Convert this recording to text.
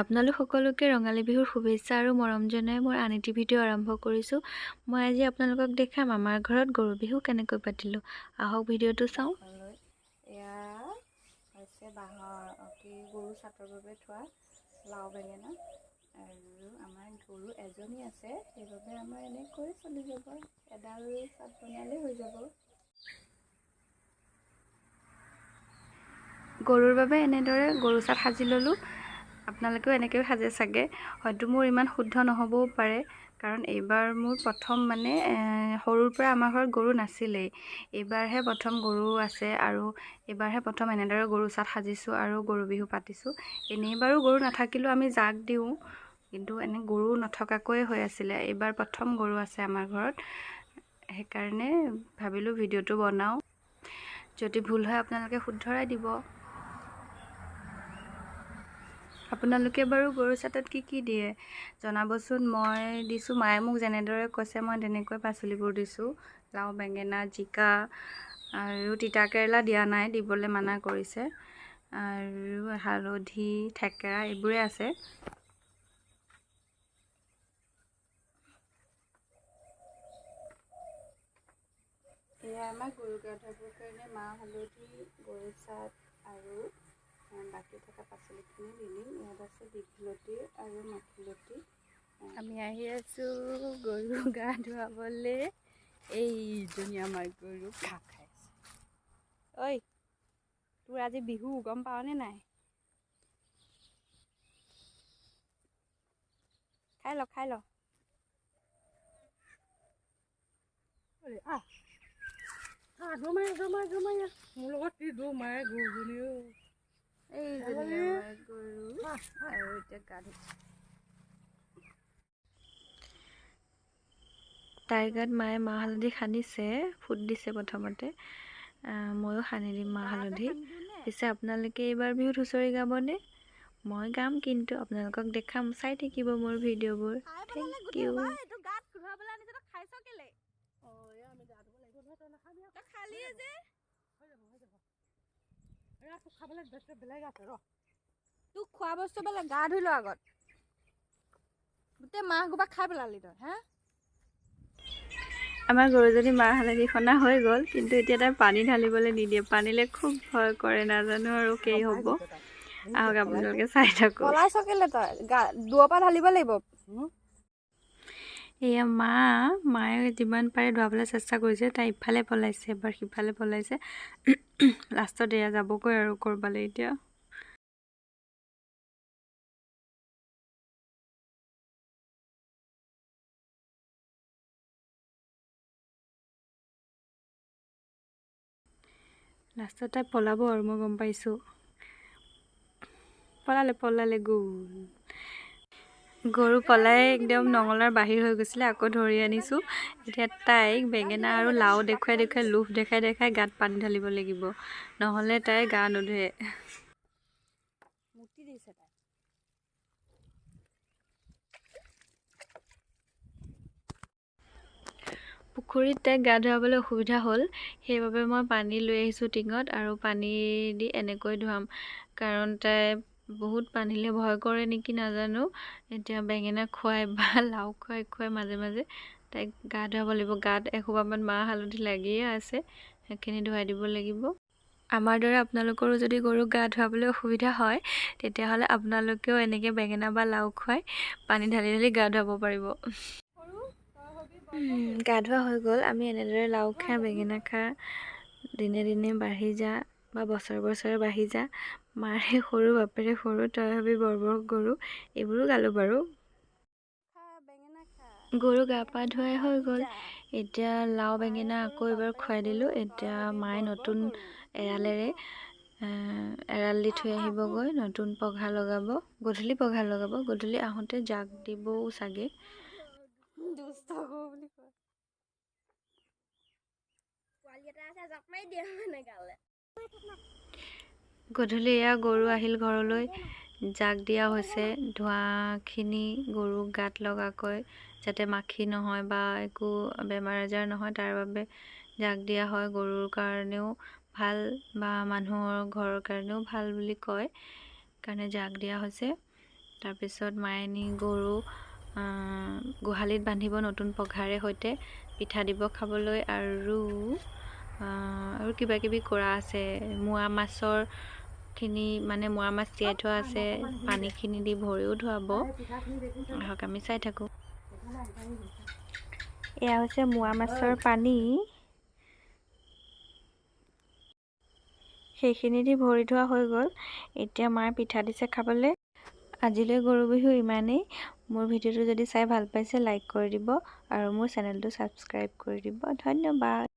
আপোনালোক সকলোকে ৰঙালী বিহুৰ শুভেচ্ছা আৰু মৰম জনাই মোৰ আন এটি ভিডিঅ' আৰম্ভ কৰিছোঁ। মই আজি আপোনালোকক দেখাম আমাৰ ঘৰত গৰু বিহু কেনেকৈ পাতিলোঁ। আহক ভিডিঅ'টো চাওঁ। এয়া হৈছে বাঁহৰ গৰু চাটৰ বাবে থোৱা লাও বেঙেনা, আৰু আমাৰ গৰু এজনী আছে, সেইবাবে আমাৰ এনেকৈ চলি যাব, এডাল চাট বনালেই হৈ যাব। গৰুৰ বাবে এনেদৰে গৰু চাট সাজি ল'লোঁ। আপোনালোকেও এনেকৈও সাজে চাগে, হয়তো মোৰ ইমান শুদ্ধ নহ'বও পাৰে, কাৰণ এইবাৰ মোৰ প্ৰথম সৰুৰ পৰা আমাৰ ঘৰত গৰু নাছিলেই। এইবাৰহে প্ৰথম গৰু আছে, আৰু এইবাৰহে প্ৰথম এনেদৰে গৰু চাট সাজিছোঁ আৰু গৰু বিহু পাতিছোঁ। এনেই বাৰু গৰু নাথাকিলেও আমি জাক দিওঁ, কিন্তু এনে গৰু নথকাকৈয়ে হৈ আছিলে। এইবাৰ প্ৰথম গৰু আছে আমাৰ ঘৰত, সেইকাৰণে ভাবিলোঁ ভিডিঅ'টো বনাওঁ। যদি ভুল হয় আপোনালোকে শুধৰাই দিব। আপোনালোকে বাৰু গৰু চাটত কি দিয়ে জনাবচোন। মই দিছোঁ, মায়ে মোক যেনেদৰে কৈছে মই তেনেকৈ পাচলিবোৰ দিছোঁ। লাও বেঙেনা জিকা আৰু তিতা কেৰেলা দিয়া নাই, দিবলৈ মানা কৰিছে, আৰু হালধি থেকেৰা এইবোৰে আছে। এয়া আমাৰ গৰু গা ধুৱাবৰ কাৰণে মাহ হালধি, গৰু চাট আৰু বাকী থকা পাচলিখিনি দিলোঁ। ইয়াত আছে দীঘলতি আৰু মাখিলতি। আমি আহি আছোঁ গৰু গা ধুৱাবলৈ। এইজনী আমাৰ গৰু ঘাঁহ খাই আছে। ঐ, তোৰ আজি বিহু গম পাৱনে নাই? খাই ল খাই ল। মোৰ লগত কি দৌৰ মাৰে গৰুজনীও। এইজনী আমাৰ গৰু, আৰু এতিয়া গা ধুইছে। তাইৰ গাত মায়ে মাহ হালধি সানিছে, ফুট দিছে প্ৰথমতে। ময়ো সানি দিম মাহ হালধি। পিছে আপোনালোকে এইবাৰ বিহুত হুঁচৰি গাবনে? মই গাম, কিন্তু আপোনালোকক দেখাম, চাই থাকিব মোৰ ভিডিঅ'বোৰ। Thank you. তোক খোৱা বস্তু বেলেগ, গা ধুই ল আগত। গোটেই মাহ গোবা খাই পেলালি তই, হা? আমাৰ গৰুজনী মাহ হালধি সনা হৈ গ'ল, কিন্তু এতিয়া তাই পানী ঢালিবলৈ নিদিয়ে। পানীলৈ খুব ভয় কৰে, নাজানো আৰু কি হ'ব। আহক আপোনালোকে চাই থাকক। পলাইছ কেলে তই? দূৰৰ পৰা ঢালিব লাগিব। এয়া মায়ে যিমান পাৰে ধুৱাবলৈ চেষ্টা কৰিছে, তাই ইফালে পলাইছে, এবাৰ সিফালে পলাইছে। লাষ্টত এয়া যাবগৈ আৰু ক'ৰবালৈ এতিয়া। লাষ্টত তাই পলাব আৰু, মই গম পাইছোঁ। পলালে গৰু পলাই একদম নঙলাৰ বাহিৰ হৈ গৈছিলে, আকৌ ধৰি আনিছোঁ। এতিয়া তাইক বেঙেনা আৰু লাও দেখুৱাই লোভ দেখাই গাত পানী ঢালিব লাগিব, নহ'লে তাই গা নুধুৱে। পুখুৰীত তাইক গা ধুৱাবলৈ অসুবিধা হ'ল, সেইবাবে মই পানী লৈ আহিছোঁ টিঙত, আৰু পানী দি এনেকৈ ধুৱাম, কাৰণ তাই বহুত পানীলৈ ভয় কৰে নেকি নাজানো। এতিয়া বেঙেনা খুৱাই বা লাও খুৱাই মাজে মাজে তাইক গা ধুৱাব লাগিব। গাত এসোপামান মাহ হালধি লাগিয়ে আছে, সেইখিনি ধুৱাই দিব লাগিব। আমাৰ দৰে আপোনালোকৰো যদি গৰুক গা ধুৱাবলৈ অসুবিধা হয়, তেতিয়াহ'লে আপোনালোকেও এনেকৈ বেঙেনা বা লাও খুৱাই পানী ঢালি গা ধুৱাব পাৰিব। গা ধোৱা হৈ গ'ল। আমি এনেদৰে লাও খা বেঙেনা খা, দিনে দিনে বাঢ়ি যা, বা বছৰে বছৰে বাঢ়ি যা, মাৰে সৰু বাপেৰে সৰু, তই হবি বৰ বৰ গৰু, এইবোৰো গালোঁ বাৰু। গৰু গা পা ধুৱাই হৈ গ'ল। এতিয়া লাও বেঙেনা আকৌ এবাৰ খুৱাই দিলোঁ। এতিয়া মায়ে নতুন এৰালেৰে এৰাল দি থৈ আহিবগৈ, নতুন পঘা লগাব, গধূলি পঘা লগাব। গধূলি আহোঁতে জাক দিবও চাগে। গধূলি এয়া গৰু আহিল ঘৰলৈ, জাক দিয়া হৈছে। ধোঁৱাখিনি গৰুক গাত লগাকৈ, যাতে মাখি নহয় বা একো বেমাৰ আজাৰ নহয়, তাৰ বাবে জাক দিয়া হয়। গৰুৰ কাৰণেও ভাল, বা মানুহৰ ঘৰৰ কাৰণেও ভাল বুলি কয়, কাৰণে জাক দিয়া হৈছে। তাৰপিছত মায়ে নি গৰু গোহালিত বান্ধিব নতুন পঘাৰে সৈতে, পিঠা দিব খাবলৈ, আৰু কিবা কিবি কৰা আছে। মোৱা মাছৰ খিনি মানে মোৱা মাছ তিয়াই থোৱা আছে, পানীখিনি দি ভৰিও ধুৱাব। আহক আমি চাই থাকোঁ। এয়া হৈছে মোৱা মাছৰ পানী, সেইখিনি দি ভৰি ধোৱা হৈ গ'ল। এতিয়া মায়ে পিঠা দিছে খাবলৈ। আজিলৈ গৰু বিহু ইমানেই। মোৰ ভিডিঅ'টো যদি চাই ভাল পাইছে লাইক কৰি দিব আৰু মোৰ চেনেলটো ছাবস্ক্ৰাইব কৰি দিব। ধন্যবাদ।